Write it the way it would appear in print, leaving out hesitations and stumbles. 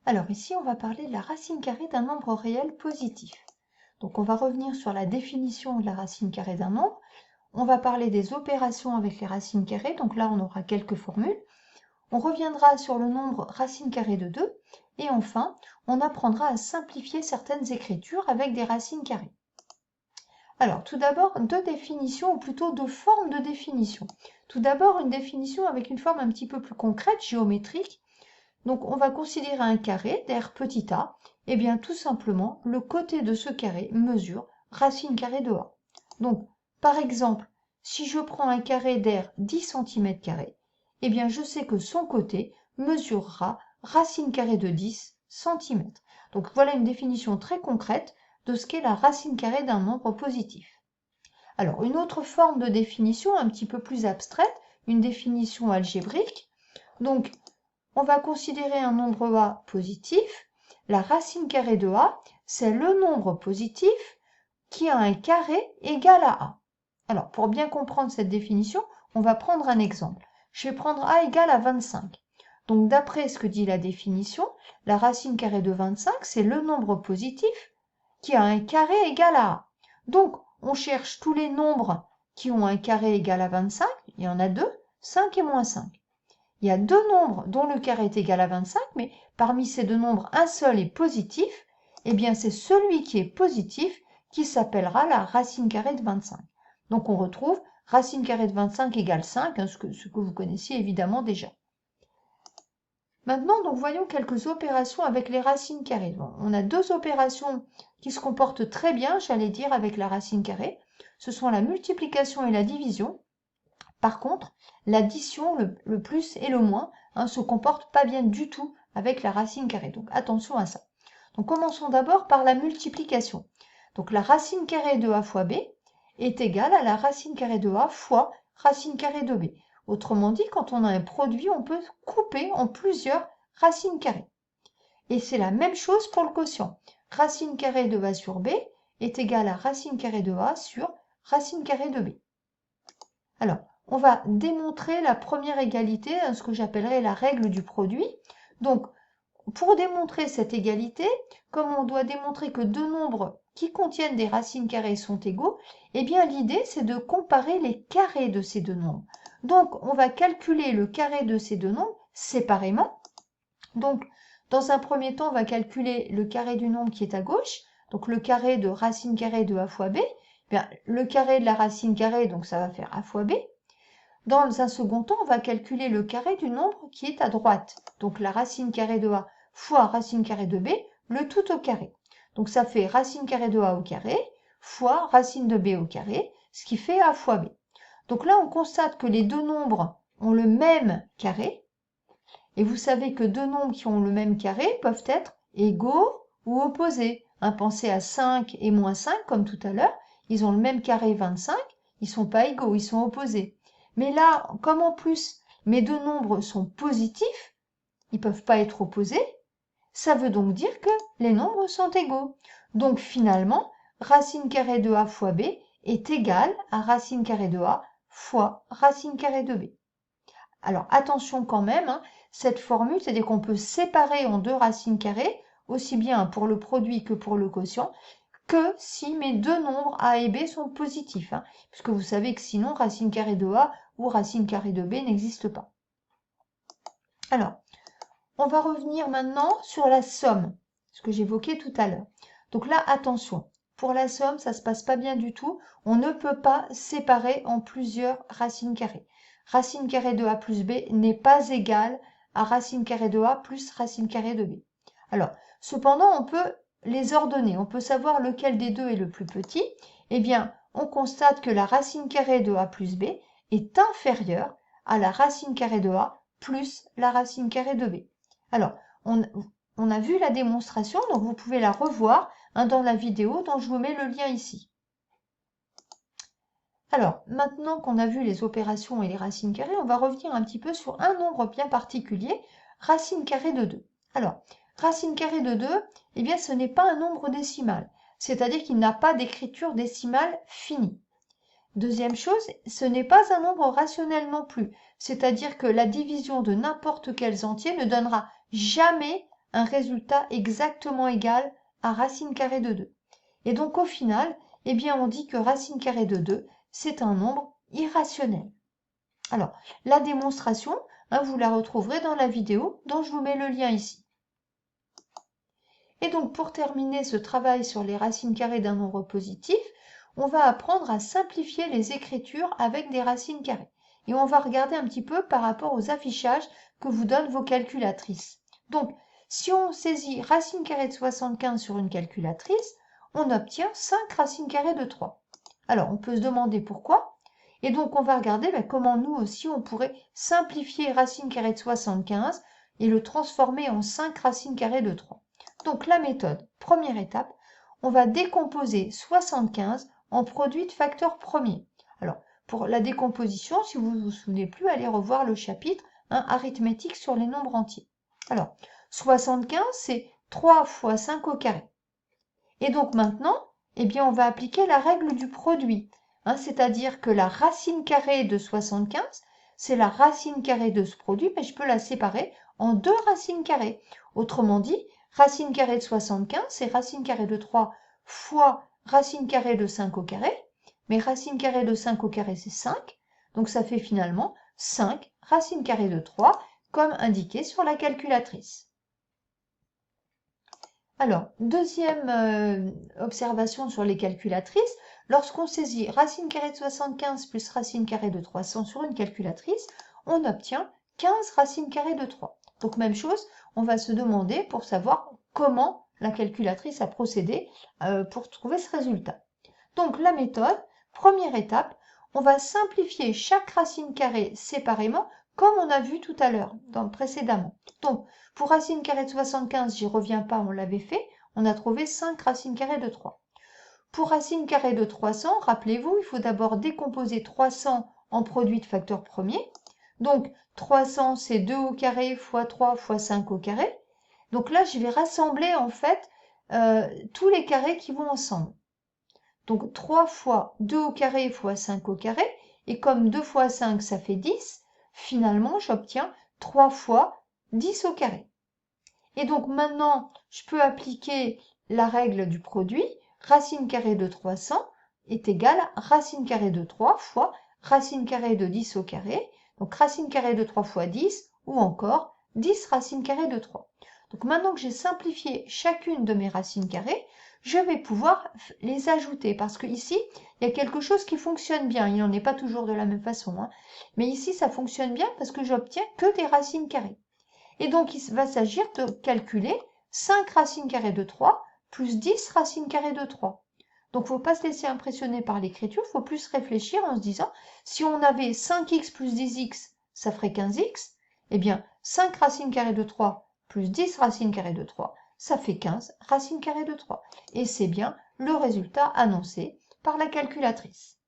Alors ici, on va parler de la racine carrée d'un nombre réel positif. Donc on va revenir sur la définition de la racine carrée d'un nombre. On va parler des opérations avec les racines carrées. Donc là, on aura quelques formules. On reviendra sur le nombre racine carrée de 2. Et enfin, on apprendra à simplifier certaines écritures avec des racines carrées. Alors, tout d'abord, deux définitions, ou plutôt deux formes de définition. Tout d'abord, une définition avec une forme un petit peu plus concrète, géométrique. Donc, on va considérer un carré d'air petit a. Eh bien, tout simplement, le côté de ce carré mesure racine carrée de a. Donc, par exemple, si je prends un carré d'air 10 cm², eh bien, je sais que son côté mesurera racine carrée de 10 cm. Donc, voilà une définition très concrète de ce qu'est la racine carrée d'un nombre positif. Alors, une autre forme de définition un petit peu plus abstraite, une définition algébrique. Donc, on va considérer un nombre a positif. La racine carrée de a, c'est le nombre positif qui a un carré égal à a. Alors, pour bien comprendre cette définition, on va prendre un exemple. Je vais prendre a égale à 25. Donc, d'après ce que dit la définition, la racine carrée de 25, c'est le nombre positif qui a un carré égal à a. Donc, on cherche tous les nombres qui ont un carré égal à 25. Il y en a deux, 5 et moins 5. Il y a deux nombres dont le carré est égal à 25, mais parmi ces deux nombres, un seul est positif. Eh bien, c'est celui qui est positif qui s'appellera la racine carrée de 25. Donc, on retrouve racine carrée de 25 égale 5, ce que vous connaissiez évidemment déjà. Maintenant, donc, voyons quelques opérations avec les racines carrées. Bon, on a deux opérations qui se comportent très bien, j'allais dire, avec la racine carrée. Ce sont la multiplication et la division. Par contre, l'addition, le plus et le moins, se comportent pas bien du tout avec la racine carrée. Donc, attention à ça. Donc, commençons d'abord par la multiplication. Donc, la racine carrée de a fois b est égale à la racine carrée de a fois racine carrée de b. Autrement dit, quand on a un produit, on peut couper en plusieurs racines carrées. Et c'est la même chose pour le quotient. Racine carrée de a sur b est égale à racine carrée de a sur racine carrée de b. Alors, on va démontrer la première égalité, ce que j'appellerais la règle du produit. Donc, pour démontrer cette égalité, comme on doit démontrer que deux nombres qui contiennent des racines carrées sont égaux, eh bien l'idée c'est de comparer les carrés de ces deux nombres. Donc on va calculer le carré de ces deux nombres séparément. Donc dans un premier temps, on va calculer le carré du nombre qui est à gauche, donc le carré de racine carrée de a fois b. Eh bien, le carré de la racine carrée, donc ça va faire a fois b. Dans un second temps, on va calculer le carré du nombre qui est à droite, donc la racine carrée de a fois racine carrée de b, le tout au carré. Donc ça fait racine carrée de a au carré fois racine de b au carré, ce qui fait a fois b. Donc là, on constate que les deux nombres ont le même carré, et vous savez que deux nombres qui ont le même carré peuvent être égaux ou opposés. Pensez à 5 et moins 5, comme tout à l'heure, ils ont le même carré 25, ils ne sont pas égaux, ils sont opposés. Mais là, comme en plus mes deux nombres sont positifs, ils ne peuvent pas être opposés, ça veut donc dire que les nombres sont égaux. Donc finalement, racine carrée de a fois b est égale à racine carrée de a fois racine carrée de b. Alors attention quand même, cette formule, c'est-à-dire qu'on peut séparer en deux racines carrées, aussi bien pour le produit que pour le quotient, que si mes deux nombres a et b sont positifs, puisque vous savez que sinon racine carrée de a ou racine carrée de b n'existe pas. Alors, on va revenir maintenant sur la somme, ce que j'évoquais tout à l'heure. Donc là, attention, pour la somme, ça ne se passe pas bien du tout. On ne peut pas séparer en plusieurs racines carrées. Racine carrée de a plus b n'est pas égale à racine carrée de a plus racine carrée de b. Alors, cependant, on peut les ordonner. On peut savoir lequel des deux est le plus petit. Eh bien, on constate que la racine carrée de a plus b est inférieure à la racine carrée de a plus la racine carrée de b. Alors, on a vu la démonstration, donc vous pouvez la revoir dans la vidéo dont je vous mets le lien ici. Alors, maintenant qu'on a vu les opérations et les racines carrées, on va revenir un petit peu sur un nombre bien particulier, racine carrée de 2. Alors, racine carrée de 2, eh bien, ce n'est pas un nombre décimal, c'est-à-dire qu'il n'a pas d'écriture décimale finie. Deuxième chose, ce n'est pas un nombre rationnel non plus, c'est-à-dire que la division de n'importe quels entiers ne donnera jamais un résultat exactement égal à racine carrée de 2. Et donc au final, eh bien on dit que racine carrée de 2, c'est un nombre irrationnel. Alors, la démonstration, vous la retrouverez dans la vidéo dont je vous mets le lien ici. Et donc pour terminer ce travail sur les racines carrées d'un nombre positif, on va apprendre à simplifier les écritures avec des racines carrées. Et on va regarder un petit peu par rapport aux affichages que vous donnent vos calculatrices. Donc, si on saisit racine carrée de 75 sur une calculatrice, on obtient 5 racines carrées de 3. Alors, on peut se demander pourquoi. Et donc, on va regarder comment nous aussi, on pourrait simplifier racine carrée de 75 et le transformer en 5 racines carrées de 3. Donc, la méthode, première étape, on va décomposer 75 en produit de facteurs premiers. Alors, pour la décomposition, si vous ne vous souvenez plus, allez revoir le chapitre arithmétique sur les nombres entiers. Alors, 75, c'est 3 fois 5 au carré. Et donc maintenant, eh bien, on va appliquer la règle du produit. C'est-à-dire que la racine carrée de 75, c'est la racine carrée de ce produit, mais je peux la séparer en 2 racines carrées. Autrement dit, racine carrée de 75, c'est racine carrée de 3 fois racine carrée de 5 au carré. Mais racine carrée de 5 au carré, c'est 5. Donc ça fait finalement 5 racine carrée de 3, comme indiqué sur la calculatrice. Alors, deuxième observation sur les calculatrices, lorsqu'on saisit racine carrée de 75 plus racine carrée de 300 sur une calculatrice, on obtient 15 racines carrées de 3. Donc même chose, on va se demander pour savoir comment la calculatrice a procédé pour trouver ce résultat. Donc la méthode, première étape, on va simplifier chaque racine carrée séparément comme on a vu tout à l'heure, précédemment. Donc, pour racine carrée de 75, j'y reviens pas, on l'avait fait, on a trouvé 5 racines carrées de 3. Pour racine carrée de 300, rappelez-vous, il faut d'abord décomposer 300 en produit de facteurs premiers. Donc, 300, c'est 2 au carré fois 3 fois 5 au carré. Donc là, je vais rassembler en fait tous les carrés qui vont ensemble. Donc 3 fois 2 au carré fois 5 au carré, et comme 2 fois 5, ça fait 10, finalement, j'obtiens 3 fois 10 au carré. Et donc maintenant, je peux appliquer la règle du produit. Racine carrée de 300 est égale à racine carrée de 3 fois racine carrée de 10 au carré. Donc racine carrée de 3 fois 10, ou encore 10 racine carrée de 3. Donc maintenant que j'ai simplifié chacune de mes racines carrées, je vais pouvoir les ajouter. Parce que ici, il y a quelque chose qui fonctionne bien. Il n'en est pas toujours de la même façon. Mais ici, ça fonctionne bien parce que j'obtiens que des racines carrées. Et donc, il va s'agir de calculer 5 racines carrées de 3 plus 10 racines carrées de 3. Donc, il ne faut pas se laisser impressionner par l'écriture, il faut plus réfléchir en se disant, si on avait 5x plus 10x, ça ferait 15x. Eh bien, 5 racines carrées de 3 plus 10 racines carrées de 3, ça fait 15 racines carrées de 3. Et c'est bien le résultat annoncé par la calculatrice.